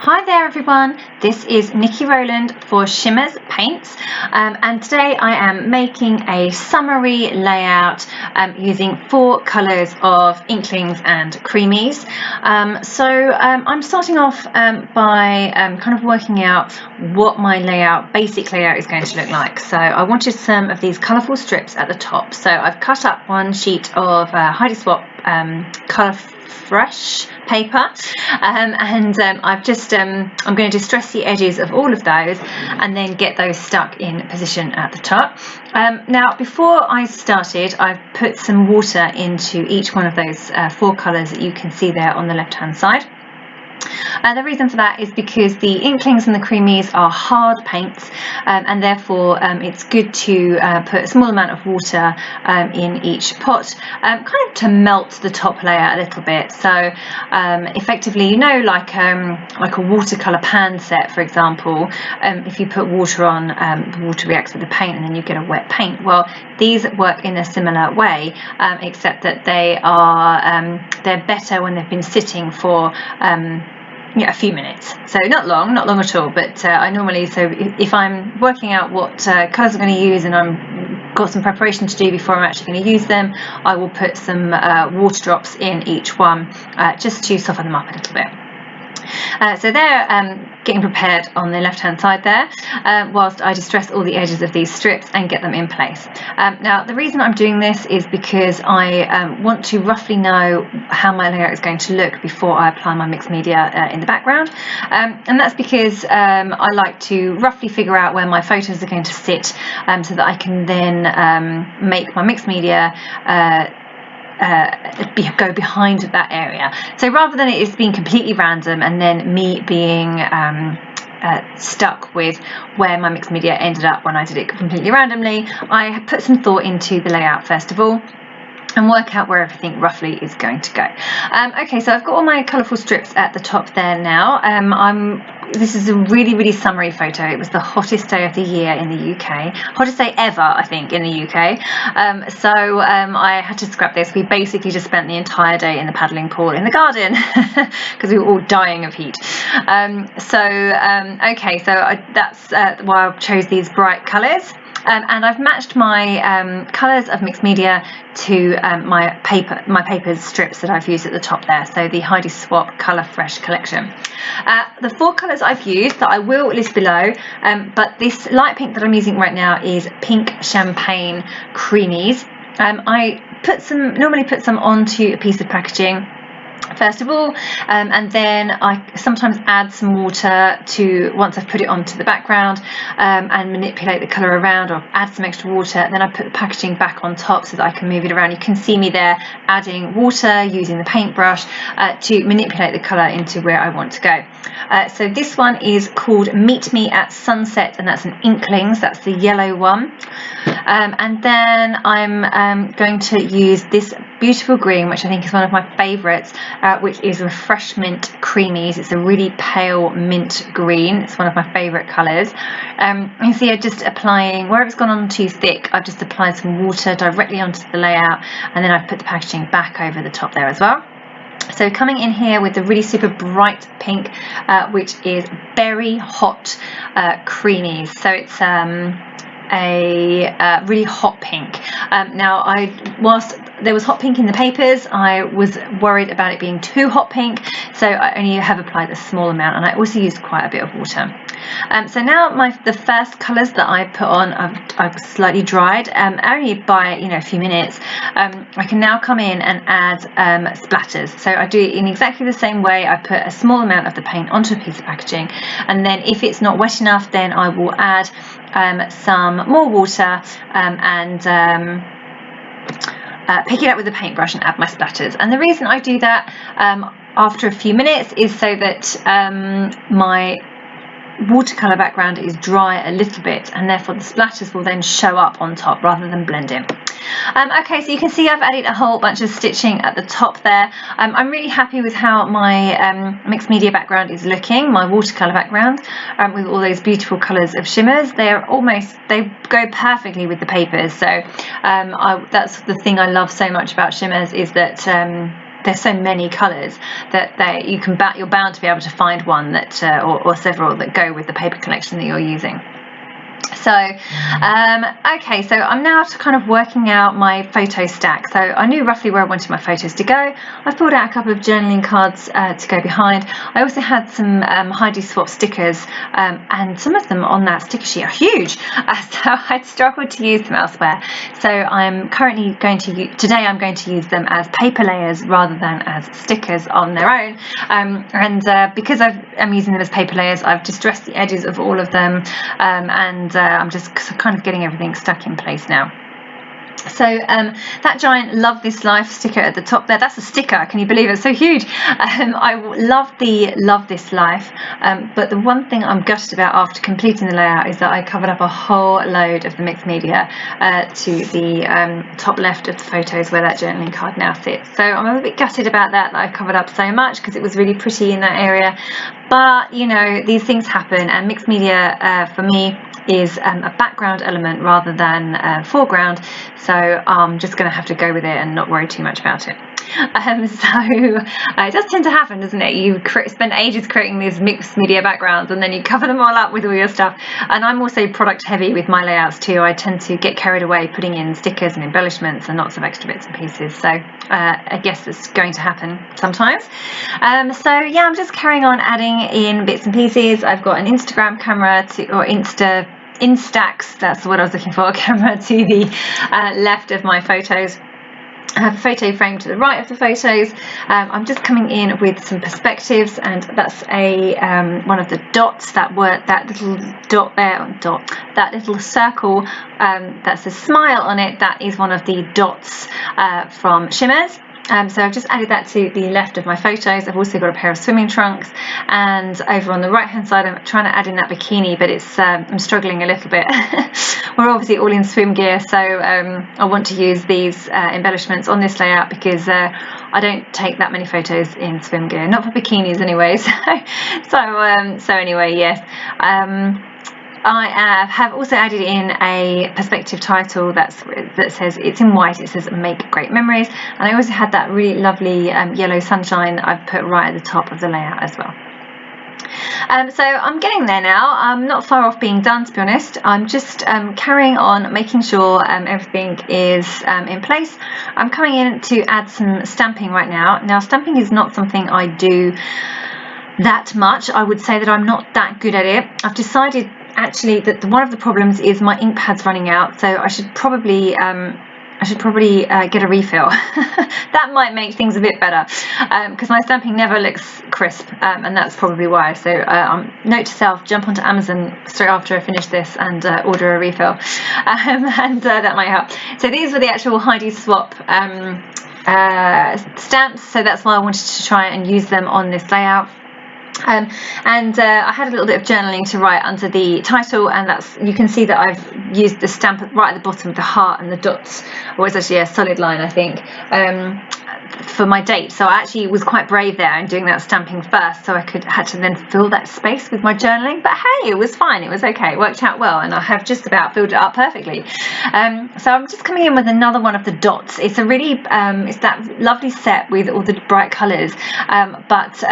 Hi there everyone, this is Niki Rowland for Shimmerz Paints and today I am making a summary layout using 4 colours of Inklingz and Creameez. I'm starting off by kind of working out what my basic layout is going to look like. So I wanted some of these colourful strips at the top, so I've cut up one sheet of Heidi Swap colour fresh paper I'm going to distress the edges of all of those and then get those stuck in position at the top. Now before I started, I've put some water into each one of those 4 colours that you can see there on the left hand side. The reason for that is because the Inklingz and the Creameez are hard paints and therefore it's good to put a small amount of water in each pot, kind of to melt the top layer a little bit. So effectively, you know, like a watercolour pan set, for example, if you put water on, the water reacts with the paint and then you get a wet paint. Well, these work in a similar way, except that they're better when they've been sitting for a few minutes, so not long at all, but I normally, so if I'm working out what colours I'm going to use and I've got some preparation to do before I'm actually going to use them, I will put some water drops in each one just to soften them up a little bit. So they're getting prepared on the left hand side there whilst I distress all the edges of these strips and get them in place. Now the reason I'm doing this is because I want to roughly know how my layout is going to look before I apply my mixed media in the background, and that's because I like to roughly figure out where my photos are going to sit so that I can then make my mixed media go behind that area. So rather than it being completely random and then me being stuck with where my mixed media ended up when I did it completely randomly, I put some thought into the layout first of all and work out where everything roughly is going to go. Okay, so I've got all my colourful strips at the top there now. This is a really summery photo. It was the hottest day of the year in the UK, hottest day ever, I think, in the UK. I had to scrap this. We basically just spent the entire day in the paddling pool in the garden because we were all dying of heat. That's why I chose these bright colours. And I've matched my colours of mixed media to my paper's strips that I've used at the top there, so the Heidi Swap Colour Fresh collection. The 4 colours I've used that I will list below, but this light pink that I'm using right now is Pink Champagne Creameez. I normally put some onto a piece of packaging first of all, and then I sometimes add some water to once I've put it onto the background and manipulate the colour around, or add some extra water. Then I put the packaging back on top so that I can move it around. You can see me there adding water using the paintbrush to manipulate the colour into where I want to go. So this one is called Meet Me at Sunset, and that's an Inklingz, that's the yellow one. And then I'm going to use this beautiful green, which I think is one of my favourites, which is Refreshment Creameez. It's a really pale mint green. It's one of my favourite colours. You can see I'm just applying, where it's gone on too thick, I've just applied some water directly onto the layout, and then I've put the packaging back over the top there as well. So coming in here with the really super bright pink, which is Berry Hot Creameez. So it's a really hot pink. Now whilst there was hot pink in the papers, I was worried about it being too hot pink, so I only have applied a small amount, and I also used quite a bit of water. So now the first colours that I put on, I've slightly dried, only by a few minutes. I can now come in and add splatters. So I do it in exactly the same way. I put a small amount of the paint onto a piece of packaging, and then if it's not wet enough, then I will add some more water and pick it up with a paintbrush and add my splatters. And the reason I do that after a few minutes is so that my watercolour background is dry a little bit, and therefore the splatters will then show up on top rather than blend in. Okay, so you can see I've added a whole bunch of stitching at the top there. I'm really happy with how my mixed media background is looking, my watercolour background, with all those beautiful colours of Shimmerz. They go perfectly with the papers. So that's the thing I love so much about Shimmerz, is that there's so many colours that you're bound to be able to find one that or several that go with the paper collection that you're using. So okay, so I'm now kind of working out my photo stack. So I knew roughly where I wanted my photos to go. I've pulled out a couple of journaling cards to go behind. I also had some Heidi Swap stickers, and some of them on that sticker sheet are huge, so I'd struggled to use them elsewhere. So I'm currently going to I'm going to use them as paper layers rather than as stickers on their own, and because I'm using them as paper layers, I've distressed the edges of all of them, and I'm just kind of getting everything stuck in place now. So that giant Love This Life sticker at the top there, that's a sticker, can you believe it? It's so huge. I love the Love This Life, but the one thing I'm gutted about after completing the layout is that I covered up a whole load of the mixed media to the top left of the photos where that journaling card now sits. So I'm a bit gutted about that I covered up so much, because it was really pretty in that area. But you know, these things happen, and mixed media for me is a background element rather than foreground, so I'm just going to have to go with it and not worry too much about it. It does tend to happen, doesn't it? You spend ages creating these mixed media backgrounds and then you cover them all up with all your stuff. And I'm also product heavy with my layouts too. I tend to get carried away putting in stickers and embellishments and lots of extra bits and pieces, so I guess it's going to happen sometimes. So yeah, I'm just carrying on adding in bits and pieces. I've got an Instagram camera or Instax, that's what I was looking for, camera to the left of my photos. I have a photo frame to the right of the photos. I'm just coming in with some perspectives, and that's one of the dots that little dot there, that little circle that says smile on it. That is one of the dots from Shimmerz. So I've just added that to the left of my photos. I've also got a pair of swimming trunks, and over on the right hand side I'm trying to add in that bikini, but it's I'm struggling a little bit. We're obviously all in swim gear, so I want to use these embellishments on this layout because I don't take that many photos in swim gear, not for bikinis anyway. So anyway, yes. I have also added in a perspective title that says, it's in white, it says make great memories, and I also had that really lovely yellow sunshine that I've put right at the top of the layout as well. So I'm getting there now. I'm not far off being done, to be honest. I'm just carrying on making sure everything is in place. I'm coming in to add some stamping right now. Now, stamping is not something I do that much. I would say that I'm not that good at it. I've decided actually that one of the problems is my ink pad's running out, so I should probably get a refill. That might make things a bit better, because my stamping never looks crisp, and that's probably why. So note to self, jump onto Amazon straight after I finish this and order a refill, and that might help. So these were the actual Heidi Swap stamps, so that's why I wanted to try and use them on this layout. I had a little bit of journaling to write under the title, and you can see that I've used the stamp right at the bottom of the heart and the dots, or it's actually a solid line, I think, for my date. So I actually was quite brave there in doing that stamping first, so I had to then fill that space with my journaling. But hey, it was fine, it was okay, it worked out well, and I have just about filled it up perfectly. So I'm just coming in with another one of the dots. It's a really it's that lovely set with all the bright colours, but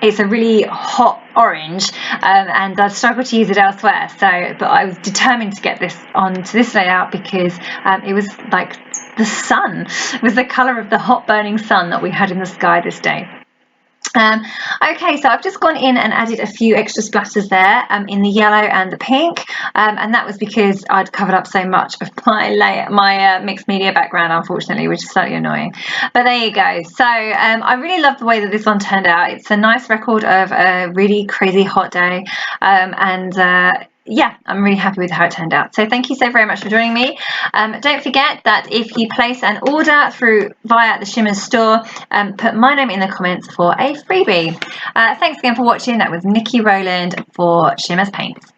it's a really hot orange, and I struggled to use it elsewhere, but I was determined to get this onto this layout because it was like the sun. It was the colour of the hot burning sun that we had in the sky this day. Okay, so I've just gone in and added a few extra splatters there in the yellow and the pink, and that was because I'd covered up so much of my mixed media background, unfortunately, which is slightly annoying. But there you go. So I really love the way that this one turned out. It's a nice record of a really crazy hot day, yeah, I'm really happy with how it turned out. So thank you so very much for joining me. Don't forget that if you place an order via the Shimmerz store, put my name in the comments for a freebie. Thanks again for watching. That was Niki Rowland for Shimmerz Paints.